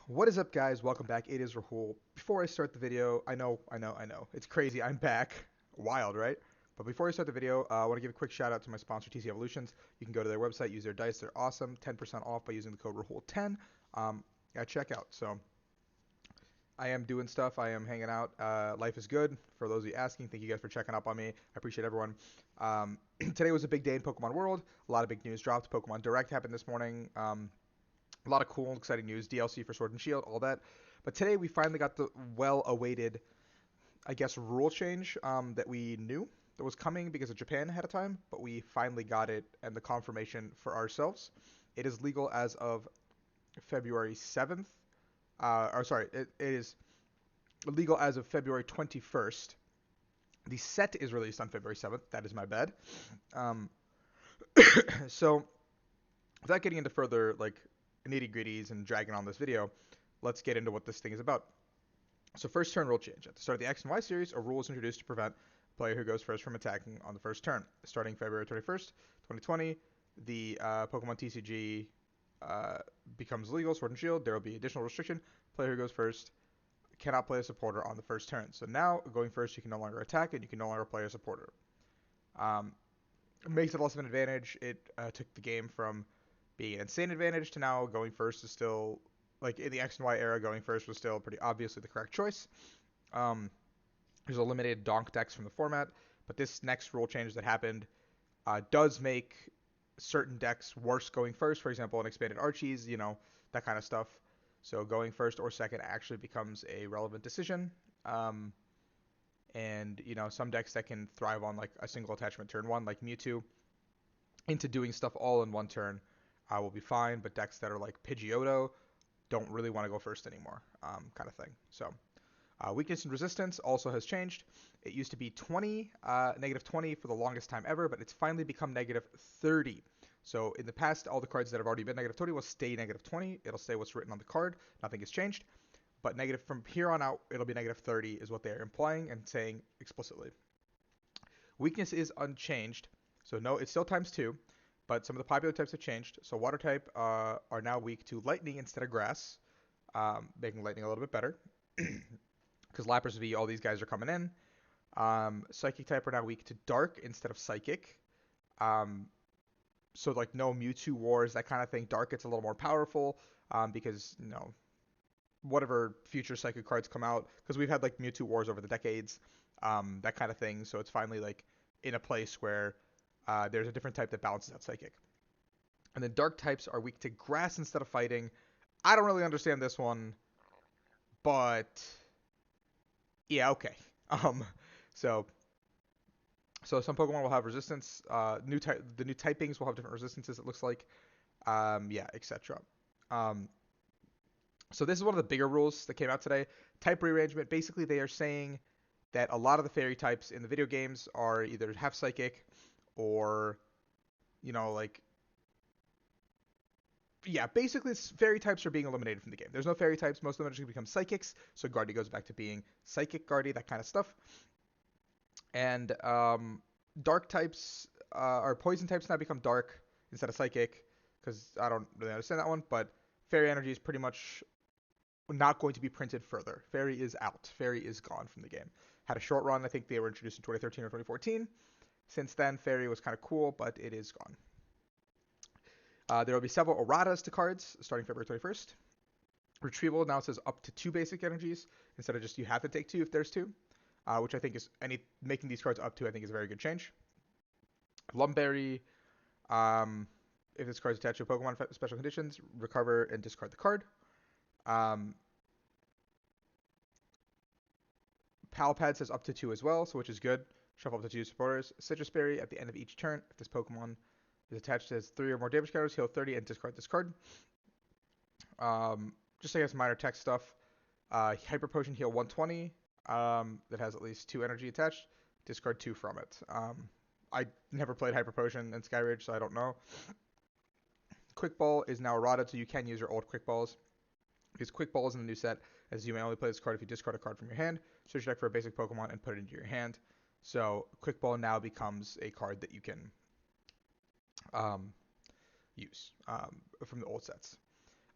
What is up, guys? Welcome back. It is Rahul. Before I start the video, I know, it's crazy. I'm back. Wild, right? But before I start the video, I want to give a quick shout out to my sponsor, TC Evolutions. You can go to their website, use their dice. They're awesome. 10% off by using the code Rahul10 at checkout. So I am doing stuff. I am hanging out. Life is good. For those of you asking, thank you guys for checking up on me. I appreciate everyone. Today was a big day in Pokemon World. A lot of big news dropped. Pokemon Direct happened this morning. A lot of cool, exciting news, DLC for Sword and Shield, all that. But today we finally got the well-awaited, I guess, rule change that we knew that was coming because of Japan ahead of time, but we finally got it and the confirmation for ourselves. It is legal as of February 7th. It is legal as of February 21st. The set is released on February 7th. That is my bad. Um, so, without getting into further, nitty-gritties and dragging on this video, let's get into what this thing is about. So first turn rule change. At the start of the X and Y series, a rule is introduced to prevent a player who goes first from attacking on the first turn. Starting February 21st, 2020, the Pokemon TCG becomes legal, Sword and Shield. There will be additional restriction. Player who goes first cannot play a supporter on the first turn. So now, going first, you can no longer attack and you can no longer play a supporter. It makes it less of an advantage. It took the game from being an insane advantage to now going first is still, like in the X and Y era, going first was still pretty obviously the correct choice. There's eliminated donk decks from the format, but this next rule change that happened does make certain decks worse going first. For example, an expanded Archies, that kind of stuff. So going first or second actually becomes a relevant decision. And some decks that can thrive on like a single attachment turn one, like Mewtwo, into doing stuff all in one turn, will be fine. But decks that are like Pidgeotto don't really want to go first anymore, kind of thing. So weakness and resistance also has changed. It used to be 20, negative 20 for the longest time ever, but it's finally become negative 30. So in the past, all the cards that have already been negative 20 will stay negative 20. It'll say what's written on the card. Nothing has changed. But negative from here on out, it'll be negative 30 is what they're implying and saying explicitly. Weakness is unchanged. So no, it's still times 2, but some of the popular types have changed. So water type are now weak to lightning instead of grass, making lightning a little bit better. Because Lapras V, all these guys are coming in. Psychic type are now weak to dark instead of psychic. So like no Mewtwo wars, that kind of thing. Dark gets a little more powerful because whatever future psychic cards come out, because we've had like Mewtwo wars over the decades, that kind of thing. So it's finally like in a place where there's a different type that balances out psychic. And then dark types are weak to grass instead of fighting. I don't really understand this one, but yeah, okay. So some Pokemon will have resistance. The new typings will have different resistances. It looks like, yeah, etc. So this is one of the bigger rules that came out today. Type rearrangement. Basically, they are saying that a lot of the fairy types in the video games are either half psychic or, yeah, basically fairy types are being eliminated from the game. There's no fairy types. Most of them are just going to become psychics. So Guardy goes back to being psychic Guardy, that kind of stuff. And dark types or poison types now become dark instead of psychic, because I don't really understand that one. But fairy energy is pretty much not going to be printed further. Fairy is out. Fairy is gone from the game. Had a short run. I think they were introduced in 2013 or 2014. Since then, Fairy was kind of cool, but it is gone. There will be several erratas to cards starting February 21st. Retrieval now says up to 2 basic energies instead of just you have to take 2 if there's 2, which I think is making these cards up to, I think, is a very good change. Lumberry, if this card is attached to a Pokemon special conditions, recover and discard the card. Palpad says up to 2 as well, so which is good. Shuffle up to 2 supporters. Citrus Berry at the end of each turn. If this Pokemon is attached to 3 or more damage counters, heal 30 and discard this card. Just I guess minor tech stuff. Hyper Potion heal 120. That has at least 2 energy attached. Discard 2 from it. I never played Hyper Potion in Skyridge, so I don't know. Quick Ball is now errata, so you can use your old Quick Balls. Because Quick Ball is in the new set, as you may only play this card if you discard a card from your hand. Search your deck for a basic Pokemon and put it into your hand. So Quick Ball now becomes a card that you can use from the old sets.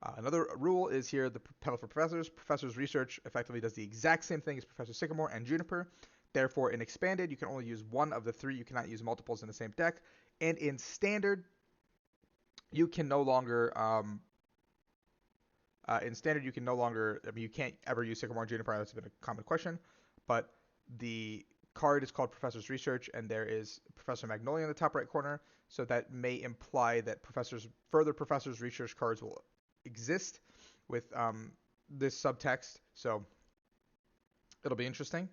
Another rule is here the pedal for professors. Professor's research effectively does the exact same thing as Professor Sycamore and Juniper. Therefore, in expanded, you can only use one of the three. You cannot use multiples in the same deck. And in standard, you can no longer you can no longer. I mean, you can't ever use Sycamore and Juniper. That's been a common question, but the card is called Professor's Research, and there is Professor Magnolia in the top right corner. So that may imply that further Professor's Research cards will exist with this subtext. So it'll be interesting.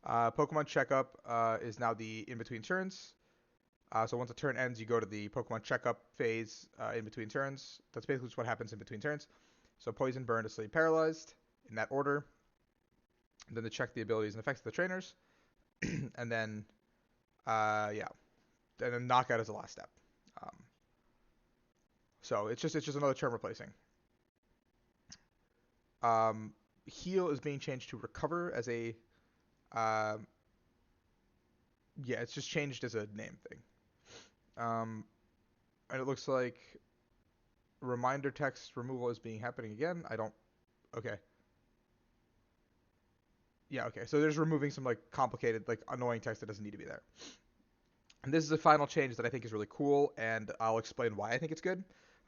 Pokemon Checkup is now the in between turns. So once a turn ends, you go to the Pokemon Checkup phase in between turns. That's basically just what happens in between turns. So Poison, Burn, Asleep, Paralyzed, in that order. And then to check the abilities and effects of the trainers. And then, yeah. And then Knockout is the last step. So it's just another turn replacing. Heal is being changed to Recover as a... yeah, it's just changed as a name thing. And it looks like reminder text removal is being happening again. Okay. Yeah, okay. So there's removing some like complicated, like annoying text that doesn't need to be there. And this is a final change that I think is really cool, and I'll explain why I think it's good.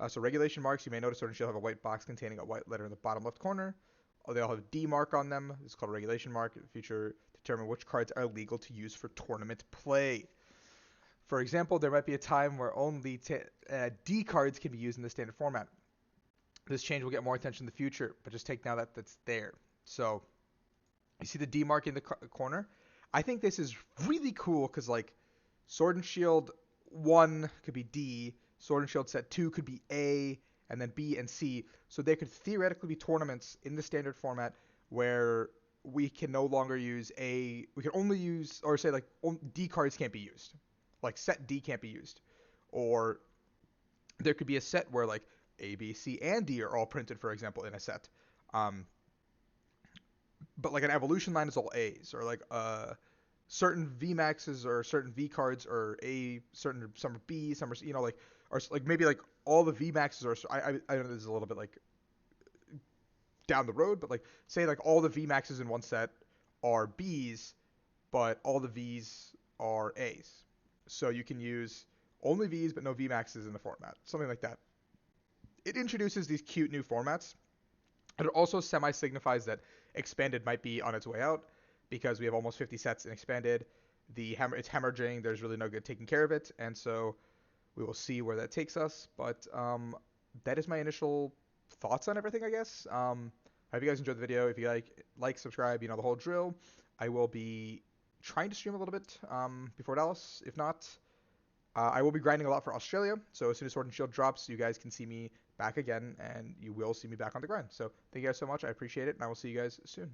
So regulation marks, you may notice Sword and Shield have a white box containing a white letter in the bottom left corner. They all have a D mark on them. It's called a regulation mark. In the future, determine which cards are legal to use for tournament play. For example, there might be a time where only D cards can be used in the standard format. This change will get more attention in the future, but just take now that that's there. So you see the D mark in the corner? I think this is really cool because like Sword and Shield 1 could be D, Sword and Shield set 2 could be A, and then B and C. So there could theoretically be tournaments in the standard format where we can no longer use we can only use, or say like D cards can't be used. Like set D can't be used. Or there could be a set where like A, B, C, and D are all printed, for example, in a set. But like an evolution line is all A's, or like certain V maxes or certain V cards are some are B, some are like, or like maybe like all the V maxes are. I know this is a little bit like down the road, but like say like all the V maxes in one set are B's, but all the V's are A's. So you can use only V's but no V maxes in the format, something like that. It introduces these cute new formats. And it also semi-signifies that Expanded might be on its way out because we have almost 50 sets in Expanded. It's hemorrhaging. There's really no good taking care of it. And so we will see where that takes us. But that is my initial thoughts on everything, I guess. I hope you guys enjoyed the video. If you like, subscribe, the whole drill. I will be trying to stream a little bit before Dallas. If not, I will be grinding a lot for Australia. So as soon as Sword and Shield drops, you guys can see me back again, and you will see me back on the grind. So thank you guys so much. I appreciate it, and I will see you guys soon.